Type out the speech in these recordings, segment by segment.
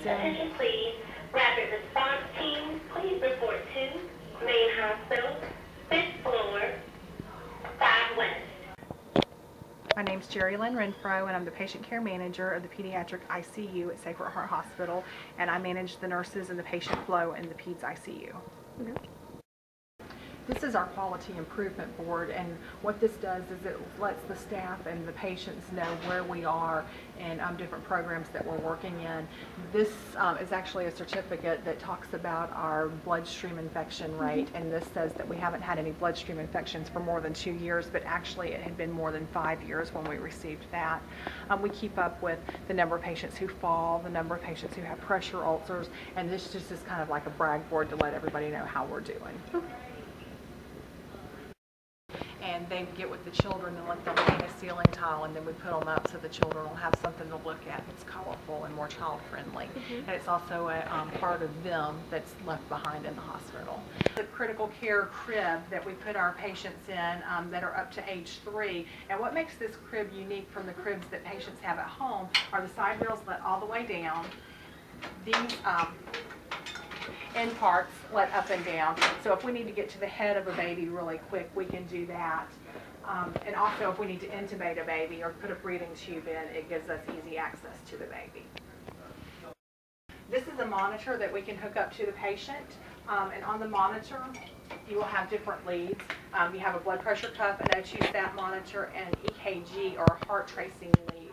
in. Attention please. Rapid response team, please report to main hospital, 5th floor, 5 West. My name's Jerry Lynn Renfro, and I'm the patient care manager of the pediatric ICU at Sacred Heart Hospital, and I manage the nurses and the patient flow in the peds ICU. This is our quality improvement board, and what this does is it lets the staff and the patients know where we are and different programs that we're working in. This is actually a certificate that talks about our bloodstream infection rate, and this says that we haven't had any bloodstream infections for more than 2 years, but actually it had been more than 5 years when we received that. We keep up with the number of patients who fall, the number of patients who have pressure ulcers, and this just is kind of like a brag board to let everybody know how we're doing. And they get with the children and let them paint a ceiling tile, and then we put them up so the children will have something to look at that's colorful and more child friendly. And it's also a part of them that's left behind in the hospital. The critical care crib that we put our patients in that are up to age 3, and what makes this crib unique from the cribs that patients have at home are the side rails let all the way down. These end parts let up and down, so if we need to get to the head of a baby really quick, we can do that. And also if we need to intubate a baby or put a breathing tube in, it gives us easy access to the baby. This is a monitor that we can hook up to the patient, and on the monitor you will have different leads. You have a blood pressure cuff, an O2 monitor, and an EKG or a heart tracing lead.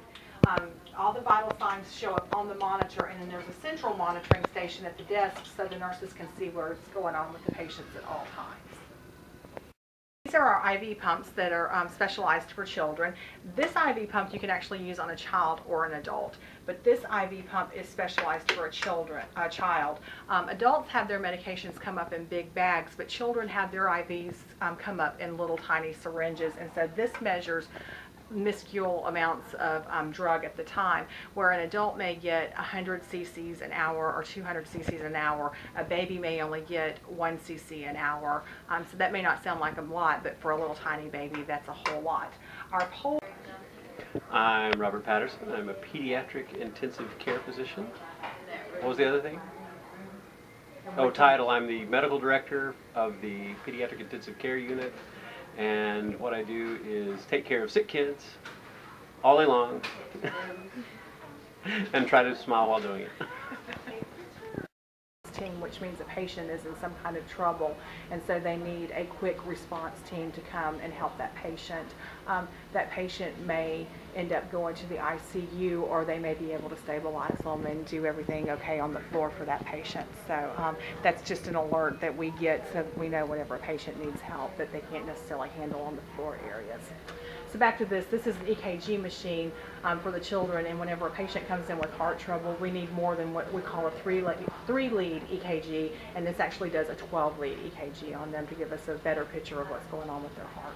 All the vital signs show up on the monitor, and then there's a central monitoring station at the desk so the nurses can see what's going on with the patients at all times. These are our IV pumps that are specialized for children. This IV pump you can actually use on a child or an adult, but this IV pump is specialized for a child. Adults have their medications come up in big bags, but children have their IVs come up in little tiny syringes, and so this measures minuscule amounts of drug at the time. Where an adult may get 100 cc's an hour or 200 cc's an hour, a baby may only get 1 cc an hour. So that may not sound like a lot, but for a little tiny baby, that's a whole lot. Our pole. I'm Robert Patterson. I'm a pediatric intensive care physician. What was the other thing? Oh, title. I'm the medical director of the pediatric intensive care unit. And what I do is take care of sick kids all day long and try to smile while doing it. Team, which means a patient is in some kind of trouble, and so they need a quick response team to come and help that patient. That patient may end up going to the ICU, or they may be able to stabilize them and do everything okay on the floor for that patient. So that's just an alert that we get so that we know whenever a patient needs help that they can't necessarily handle on the floor areas. So back to this is an EKG machine for the children, and whenever a patient comes in with heart trouble, we need more than what we call a three-lead EKG, and this actually does a 12-lead EKG on them to give us a better picture of what's going on with their heart.